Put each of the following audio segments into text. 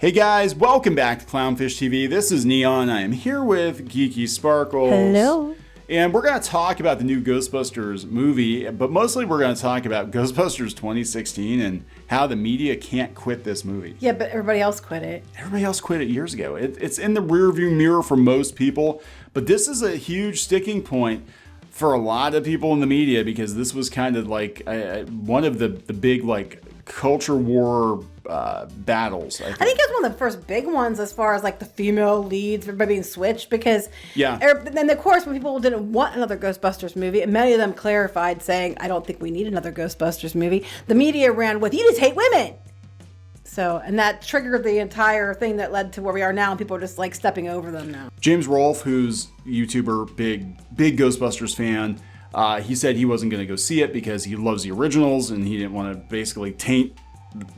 Hey guys, welcome back to Clownfish TV. This is Kneon. I am here with Geeky Sparkles. Hello. And we're going to talk about the new Ghostbusters movie, but mostly we're going to talk about Ghostbusters 2016 and how the media can't quit this movie. Yeah, but everybody else quit it. Everybody else quit it years ago. It's in the rearview mirror for most people, but this is a huge sticking point for a lot of people in the media because this was kind of like one of the big like culture war battles. I think it's one of the first big ones as far as like the female leads, everybody being switched because then of course when people didn't want another Ghostbusters movie, and many of them clarified saying, I don't think we need another Ghostbusters movie, the media ran with, you just hate women. So, and that triggered the entire thing that led to where we are now, and people are just like stepping over them now. James Rolfe, who's YouTuber, big Ghostbusters fan, he said he wasn't going to go see it because he loves the originals and he didn't want to basically taint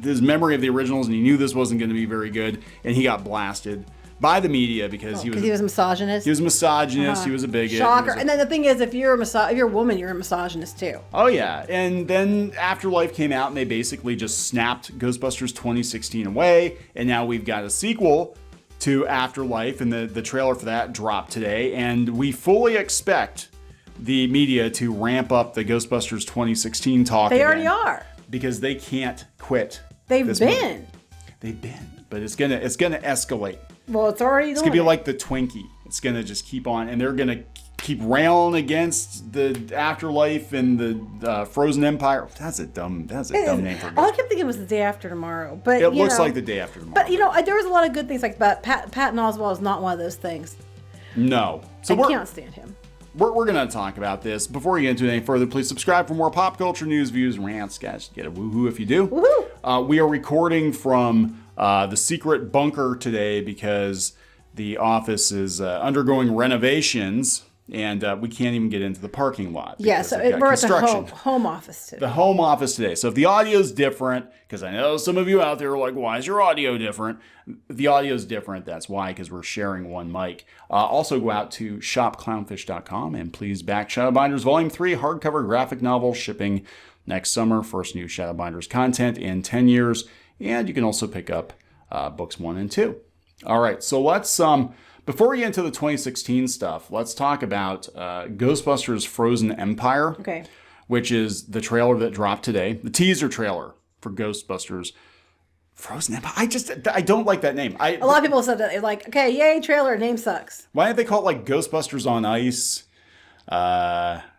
his memory of the originals, and he knew this wasn't going to be very good, and he got blasted by the media because he was a misogynist. He was a misogynist. He was a bigot. Shocker. And then the thing is, if you're a woman, you're a misogynist too. Oh yeah. And then Afterlife came out, and they basically just snapped Ghostbusters 2016 away, and now we've got a sequel to Afterlife, and the trailer for that dropped today, and we fully expect the media to ramp up the Ghostbusters 2016 talk. They already are. Because they can't quit. They've been, but it's gonna escalate. Well, it's already. It's gonna be like the Twinkie. It's gonna just keep on, and they're gonna keep railing against the Afterlife and the Frozen Empire. That's a dumb name for it. All I kept thinking was The Day After Tomorrow, but it looks like The Day After Tomorrow. But there was a lot of good things like that. Patton Oswalt is not one of those things. No, so I can't stand him. We're going to talk about this. Before we get into it any further, please subscribe for more pop culture news, views, and rants. Guys, get a woohoo if you do. Woohoo! We are recording from the secret bunker today because the office is undergoing renovations, and we can't even get into the parking lot. Yeah, so we're at the home office today. The home office today. So if the audio is different, because I know some of you out there are like, why is your audio different? The audio is different. That's why, because we're sharing one mic. Also go out to shopclownfish.com and please back Shadowbinders Volume 3 hardcover graphic novel shipping next summer. First new Shadowbinders content in 10 years. And you can also pick up books 1 and 2. All right, so let's... Before we get into the 2016 stuff, let's talk about Ghostbusters Frozen Empire, which is the trailer that dropped today, the teaser trailer for Ghostbusters Frozen Empire. I don't like that name. A lot of people said that. They're like, okay, yay, trailer, name sucks. Why don't they call it like Ghostbusters on Ice?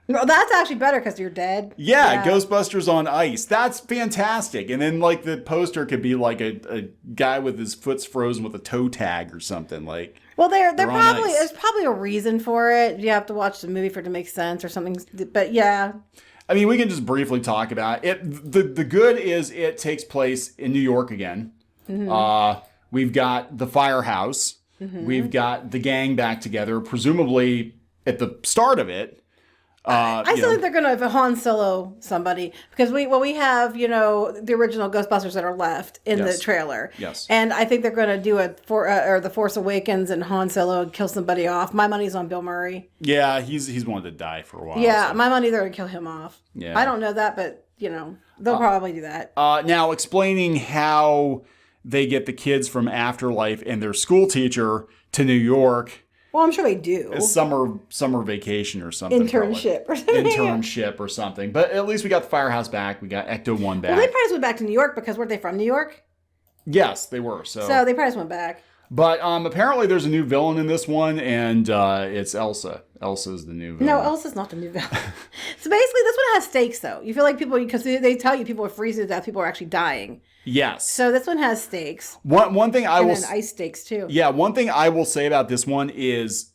No, that's actually better because you're dead. Yeah, Ghostbusters on Ice. That's fantastic. And then like the poster could be like a guy with his foot's frozen with a toe tag or something like. Well, there's probably a reason for it. You have to watch the movie for it to make sense or something. But yeah. I mean, we can just briefly talk about it. The good is it takes place in New York again. Mm-hmm. We've got the firehouse. Mm-hmm. We've got the gang back together, presumably at the start of it. I still think they're going to Han Solo somebody because we have the original Ghostbusters that are left in the trailer. Yes, and I think they're going to do the Force Awakens and Han Solo kill somebody off. My money's on Bill Murray. Yeah, he's wanted to die for a while. Yeah, so. My money they're going to kill him off. Yeah, I don't know that, but they'll probably do that. Now explaining how they get the kids from Afterlife and their school teacher to New York. Well, I'm sure they do. A summer vacation or something. Internship or something. But at least we got the firehouse back. We got Ecto-1 back. Well, they probably just went back to New York because weren't they from New York? Yes, they were. So they probably just went back. But apparently there's a new villain in this one, and it's Elsa. Elsa's the new villain. No, Elsa's not the new villain. So basically this one has stakes, though. You feel like people, because they tell you people are freezing to death, people are actually dying. Yes. So this one has stakes. One thing I will... And then ice stakes, too. Yeah, one thing I will say about this one is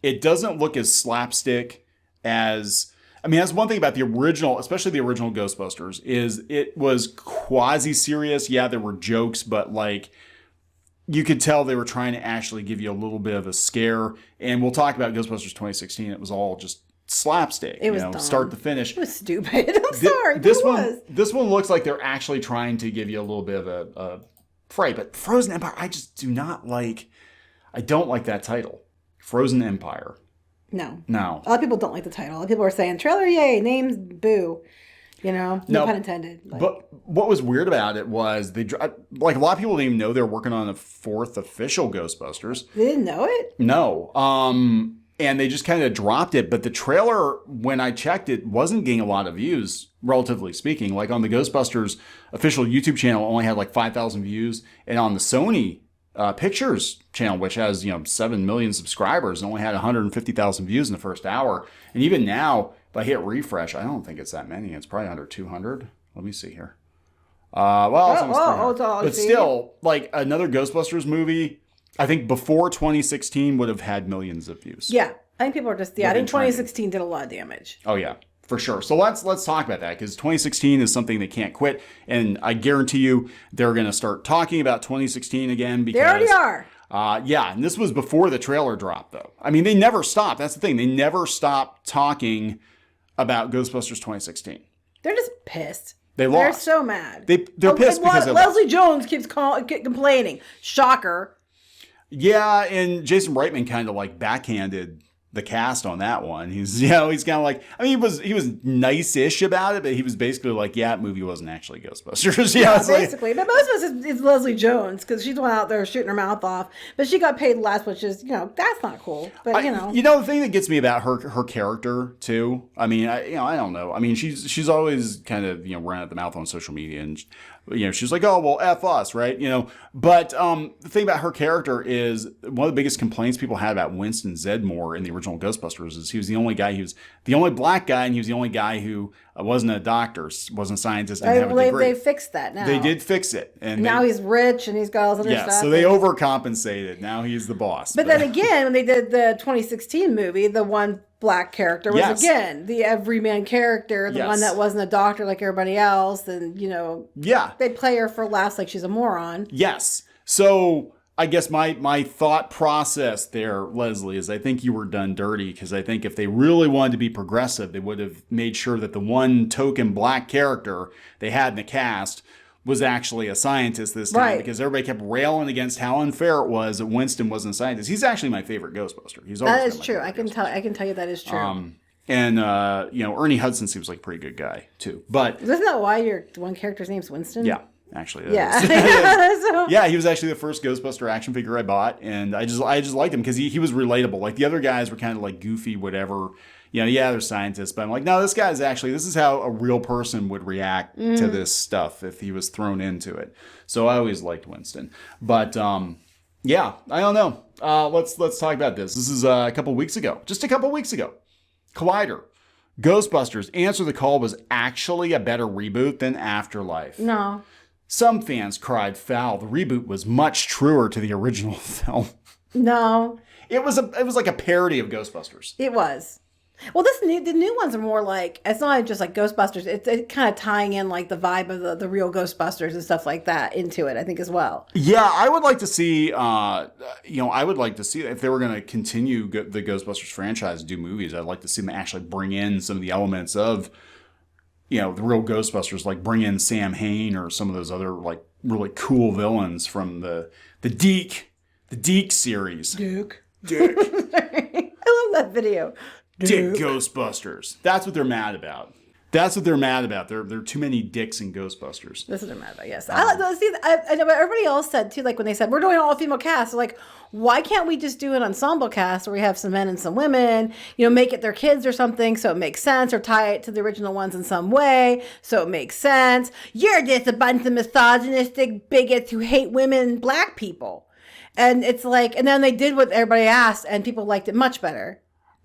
it doesn't look as slapstick as... I mean, that's one thing about the original, especially the original Ghostbusters, is it was quasi-serious. Yeah, there were jokes, but like... You could tell they were trying to actually give you a little bit of a scare. And we'll talk about Ghostbusters 2016. It was all just slapstick. It was dumb. Start to finish. It was stupid. I'm sorry. This one looks like they're actually trying to give you a little bit of a fright. But Frozen Empire, I just do not like. I don't like that title. Frozen Empire. No. No. A lot of people don't like the title. A lot of people are saying, trailer, yay, names, boo. No pun intended. But what was weird about it was a lot of people didn't even know they were working on a 4th official Ghostbusters. They didn't know it? No. And they just kind of dropped it. But the trailer, when I checked it, wasn't getting a lot of views, relatively speaking. Like on the Ghostbusters official YouTube channel, only had like 5,000 views. And on the Sony Pictures channel, which has 7 million subscribers, only had 150,000 views in the first hour. And even now, if I hit refresh, I don't think it's that many. It's probably under 200. Let me see here. It's almost 300. But still, like another Ghostbusters movie, I think before 2016 would have had millions of views. Yeah, I think people are just. Yeah, I think 2016 did a lot of damage. Oh yeah, for sure. So let's talk about that, because 2016 is something they can't quit, and I guarantee you they're going to start talking about 2016 again. Because they already are. Yeah, and this was before the trailer dropped, though. I mean, they never stopped. That's the thing. They never stopped talking about Ghostbusters 2016. They're just pissed. They lost. They're so mad. They're pissed because they Leslie lost. Jones keeps complaining. Shocker. Yeah, and Jason Reitman kind of like backhanded the cast on that one. He's kind of like, I mean, he was nice-ish about it, but he was basically like, yeah, that movie wasn't actually Ghostbusters. Yeah, basically. But most of us is Leslie Jones, because she's the one out there shooting her mouth off. But she got paid less, which is, that's not cool. But the thing that gets me about her character too. I mean, I don't know. I mean, she's always kind of run at the mouth on social media, and she's like, oh, well, F us, right? But the thing about her character is one of the biggest complaints people had about Winston Zeddemore in the original Ghostbusters is he was the only black guy, and he was the only guy who wasn't a doctor, wasn't a scientist, didn't have a degree. They fixed that now. They did fix it. And now he's rich, and he's got all this other stuff. So they overcompensated. Now he's the boss. But then again, when they did the 2016 movie, the one black character was again the everyman character, the one that wasn't a doctor like everybody else, and they play her for laughs like she's a moron. Yes. So I guess my thought process there, Leslie, is I think you were done dirty, because I think if they really wanted to be progressive, they would have made sure that the one token black character they had in the cast was actually a scientist this time, because everybody kept railing against how unfair it was that Winston wasn't a scientist. He's actually my favorite Ghostbuster. That is true. I can tell you that is true. And Ernie Hudson seems like a pretty good guy too. But isn't that why your one character's name's Winston? Yeah, actually. Yeah. Yeah, he was actually the first Ghostbuster action figure I bought, and I just liked him because he was relatable. Like the other guys were kind of like goofy, whatever. They're scientists, but I'm like, no, this is how a real person would react to this stuff if he was thrown into it. So I always liked Winston. But, I don't know. Let's talk about this. This is just a couple weeks ago. Collider. Ghostbusters Answer the Call was actually a better reboot than Afterlife. No. Some fans cried foul. The reboot was much truer to the original film. No. It was like a parody of Ghostbusters. It was. Well, the new ones are more like, it's not just like Ghostbusters. It's kind of tying in like the vibe of the real Ghostbusters and stuff like that into it, I think, as well. Yeah, I would like to see, if they were going to continue the Ghostbusters franchise, do movies, I'd like to see them actually bring in some of the elements of, the real Ghostbusters, like bring in Sam Hain or some of those other like really cool villains from the Deke series. Duke. I love that video. Dick Ghostbusters. That's what they're mad about. There are too many dicks in Ghostbusters. That's what they're mad about, yes. I know what everybody else said, too, like when they said, we're doing all female cast. They're like, why can't we just do an ensemble cast where we have some men and some women, make it their kids or something so it makes sense, or tie it to the original ones in some way so it makes sense. You're just a bunch of misogynistic bigots who hate women and black people. And it's like, and then they did what everybody asked, and people liked it much better.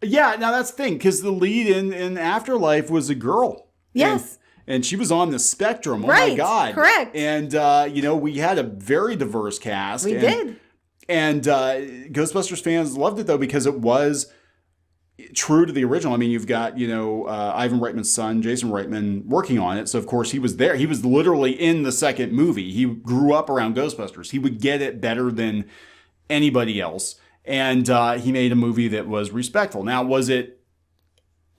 Yeah, now that's the thing, because the lead in Afterlife was a girl. Yes. And she was on the spectrum. Oh, right, my God. Correct. And, we had a very diverse cast. We did. And Ghostbusters fans loved it, though, because it was true to the original. I mean, you've got, Ivan Reitman's son, Jason Reitman, working on it. So, of course, he was there. He was literally in the second movie. He grew up around Ghostbusters. He would get it better than anybody else. And he made a movie that was respectful. Now, was it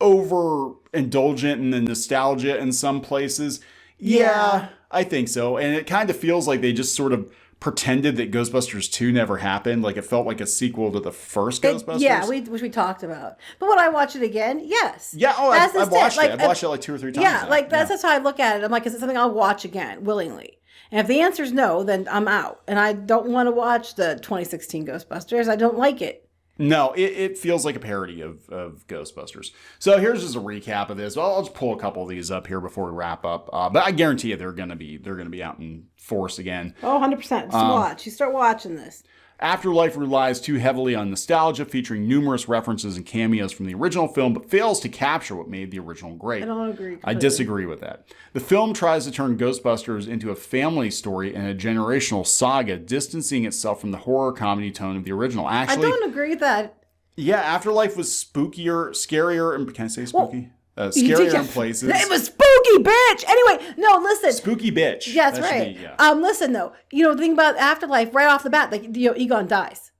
overindulgent in the nostalgia in some places? Yeah, I think so. And it kind of feels like they just sort of pretended that Ghostbusters 2 never happened. Like, it felt like a sequel to the first Ghostbusters. Yeah, which we talked about. But would I watch it again? Yes. Yeah, I've watched it. I've watched it like 2 or 3 times. Yeah, like that's how I look at it. I'm like, is it something I'll watch again willingly? And if the answer is no, then I'm out. And I don't want to watch the 2016 Ghostbusters. I don't like it. No, it feels like a parody of Ghostbusters. So here's just a recap of this. I'll just pull a couple of these up here before we wrap up. But I guarantee you they're gonna be out in force again. Oh, 100%. Just watch. You start watching this. Afterlife relies too heavily on nostalgia, featuring numerous references and cameos from the original film, but fails to capture what made the original great. I don't agree completely. I disagree with that. The film tries to turn Ghostbusters into a family story and a generational saga, distancing itself from the horror comedy tone of the original. Actually, I don't agree with that. Yeah, Afterlife was spookier, scarier, and can I say spooky? Scarier in places. It was spooky, bitch. Anyway, no, listen. Spooky bitch. Yeah, that's right. Listen though, the thing about Afterlife, right off the bat, like Egon dies.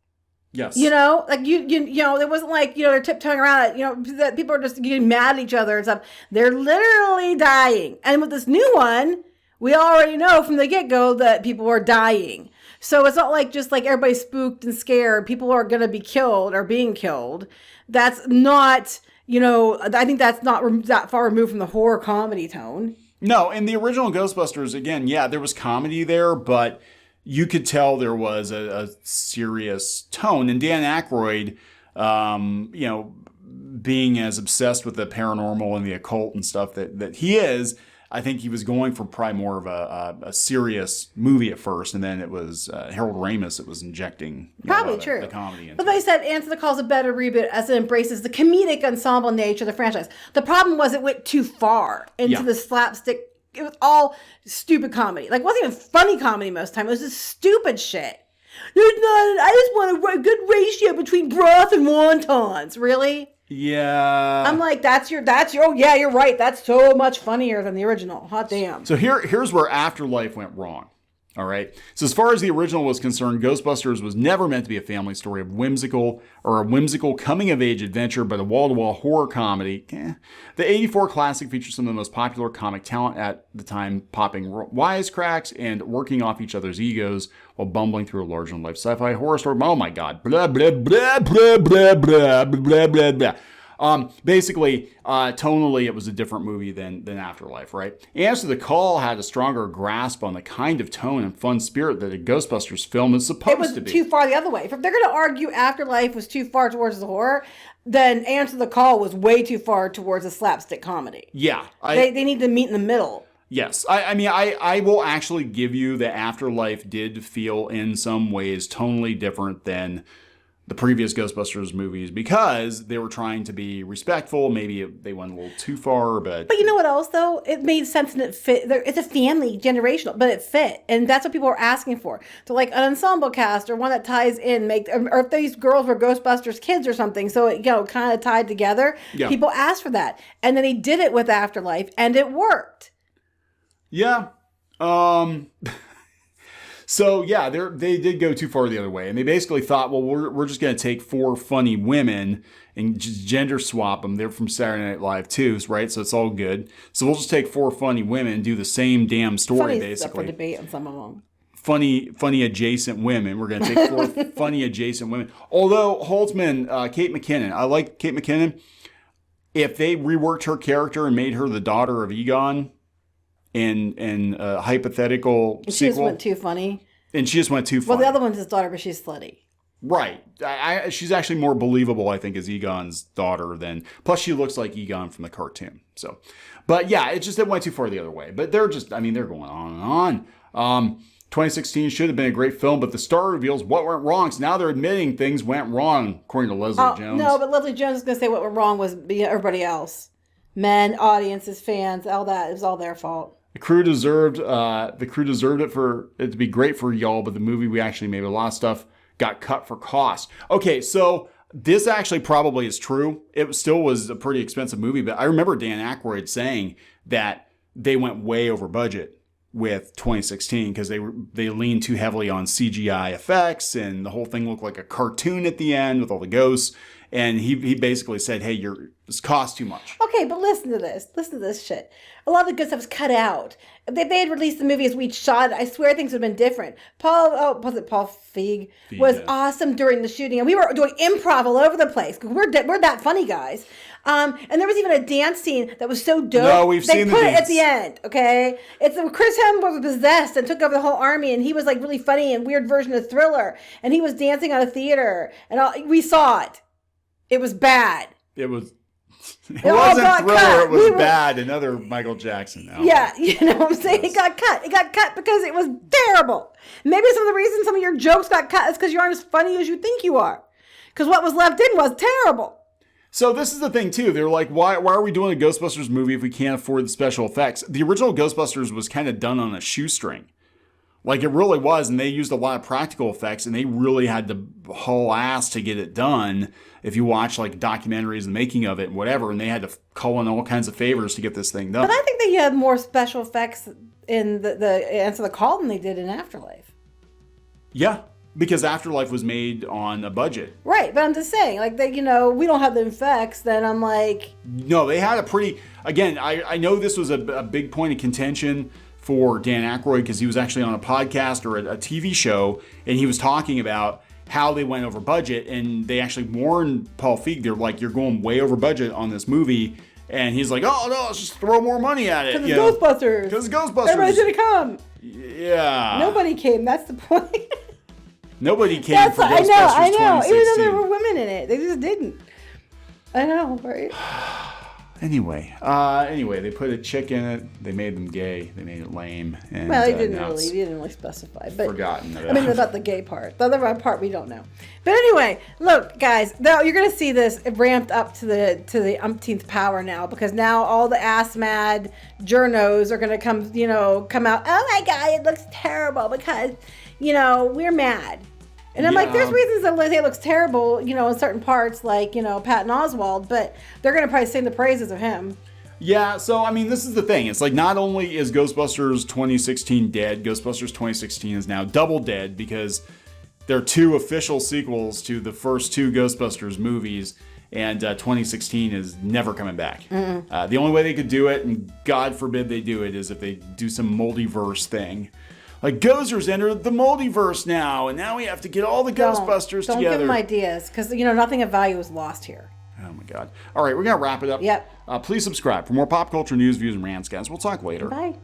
Yes. Like you it wasn't like they're tiptoeing around it. That people are just getting mad at each other and stuff. They're literally dying. And with this new one, we already know from the get-go that people are dying. So it's not like just like everybody's spooked and scared. People are going to be killed or being killed. That's not. I think that's not that far removed from the horror comedy tone. No, in the original Ghostbusters, again, yeah, there was comedy there, but you could tell there was a serious tone. And Dan Aykroyd, being as obsessed with the paranormal and the occult and stuff that he is, I think he was going for probably more of a serious movie at first, and then it was Harold Ramis that was injecting probably true the comedy into But they said Answer the Call's a better reboot as it embraces the comedic ensemble nature of the franchise. The problem was it went too far into the slapstick. It was all stupid comedy. Like, it wasn't even funny comedy most of the time. It was just stupid shit. I just want a good ratio between broth and wontons. Really? Yeah. I'm like, oh yeah, you're right. That's so much funnier than the original. Hot damn. So here's where Afterlife went wrong. All right. So as far as the original was concerned, Ghostbusters was never meant to be a family story of whimsical coming of age adventure, but a wall-to-wall horror comedy. The 84 classic features some of the most popular comic talent at the time, popping wisecracks and working off each other's egos while bumbling through a larger-than-life sci-fi horror story. Oh my God. Blah, blah, blah, blah, blah, blah, blah, blah, blah. Basically, tonally, it was a different movie than Afterlife, right? Answer the Call had a stronger grasp on the kind of tone and fun spirit that a Ghostbusters film is supposed to be. It was too far the other way. If they're going to argue Afterlife was too far towards the horror, then Answer the Call was way too far towards a slapstick comedy. Yeah. They need to meet in the middle. Yes. I will actually give you that Afterlife did feel in some ways tonally different than the previous Ghostbusters movies because they were trying to be respectful. Maybe they went a little too far, but you know what else though? It made sense and it fit. It's a family generational, but it fit, and that's what people are asking for. So like an ensemble cast or one that ties in, or if these girls were Ghostbusters kids or something, so it kind of tied together. Yeah. People asked for that, and then he did it with Afterlife, and it worked. Yeah. So yeah, they did go too far the other way, and they basically thought, well, we're just going to take 4 funny women and just gender swap them. They're from Saturday Night Live too, right? So it's all good. So we'll just take 4 funny women and do the same damn story, basically. Up for debate on some of them. Funny adjacent women. We're going to take 4 funny adjacent women. Although Holtzman, Kate McKinnon, I like Kate McKinnon. If they reworked her character and made her the daughter of Egon in a hypothetical sequel. She just went too funny. And she just went too funny. Well, the other one's his daughter, but she's slutty. Right. She's actually more believable, I think, as Egon's daughter than... Plus, she looks like Egon from the cartoon. So, but yeah, it went too far the other way. But they're going on and on. 2016 should have been a great film, but the star reveals what went wrong. So now they're admitting things went wrong, according to Leslie Jones. No, but Leslie Jones is going to say what went wrong was everybody else. Men, audiences, fans, all that. It was all their fault. The crew deserved it for it to be great for y'all, but the movie we actually made a lot of stuff got cut for cost. Okay, so this actually probably is true. It still was a pretty expensive movie, but I remember Dan Aykroyd saying that they went way over budget with 2016 because they leaned too heavily on CGI effects and the whole thing looked like a cartoon at the end with all the ghosts. And he basically said, hey, this costs too much. Okay, but listen to this. Listen to this shit. A lot of the good stuff was cut out. If they had released the movie as we shot it, I swear things would have been different. Paul Feig was awesome during the shooting. And we were doing improv all over the place. We're that funny guys. And there was even a dance scene that was so dope. No, we've seen the dance. They put it at the end, okay? It's Chris Hemsworth was possessed and took over the whole army, and he was like really funny and weird version of Thriller. And he was dancing on a theater. And we saw it. It was bad. It wasn't Thriller, cut. It was bad. Another Michael Jackson album. Yeah, you know what I'm saying? Yes. It got cut. It got cut because it was terrible. Maybe some of the reasons some of your jokes got cut is because you aren't as funny as you think you are. Because what was left in was terrible. So this is the thing, too. They're like, why are we doing a Ghostbusters movie if we can't afford the special effects? The original Ghostbusters was kind of done on a shoestring. Like, it really was, and they used a lot of practical effects, and they really had to haul ass to get it done. If you watch, like, documentaries and making of it and whatever, and they had to call in all kinds of favors to get this thing done. But I think they had more special effects in the Answer the Call than they did in Afterlife. Yeah, because Afterlife was made on a budget. Right, but I'm just saying, like, we don't have the effects, then I'm like... No, they had a pretty... Again, I know this was a big point of contention for Dan Aykroyd because he was actually on a podcast or a TV show, and he was talking about how they went over budget, and they actually warned Paul Feig. They're like, you're going way over budget on this movie, and he's like, oh no, let's just throw more money at it. Because it's Ghostbusters. Because it's Ghostbusters. Everybody's gonna come. Yeah. Nobody came. That's the point. Nobody came for Ghostbusters I know. 2016. Even though there were women in it, they just didn't. I know, right? Anyway, they put a chick in it. They made them gay. They made it lame. And, well, he didn't really specify. But forgotten about. I mean, about the gay part. The other part we don't know. But anyway, look, guys, you're going to see this ramped up to the umpteenth power now, because now all the ass mad journos are going to come out. Oh my God, it looks terrible because we're mad. And I'm like, there's reasons that it looks terrible, in certain parts, like, Patton Oswalt, but they're going to probably sing the praises of him. Yeah, so, I mean, this is the thing. It's like, not only is Ghostbusters 2016 dead, Ghostbusters 2016 is now double dead, because there are 2 official sequels to the first 2 Ghostbusters movies, and 2016 is never coming back. The only way they could do it, and God forbid they do it, is if they do some multiverse thing. Like, Gozers entered the multiverse now, and now we have to get all the Ghostbusters together. Don't give them ideas, because, nothing of value is lost here. Oh, my God. All right, we're going to wrap it up. Yep. Please subscribe for more pop culture news, views, and rants, guys. We'll talk later. Bye.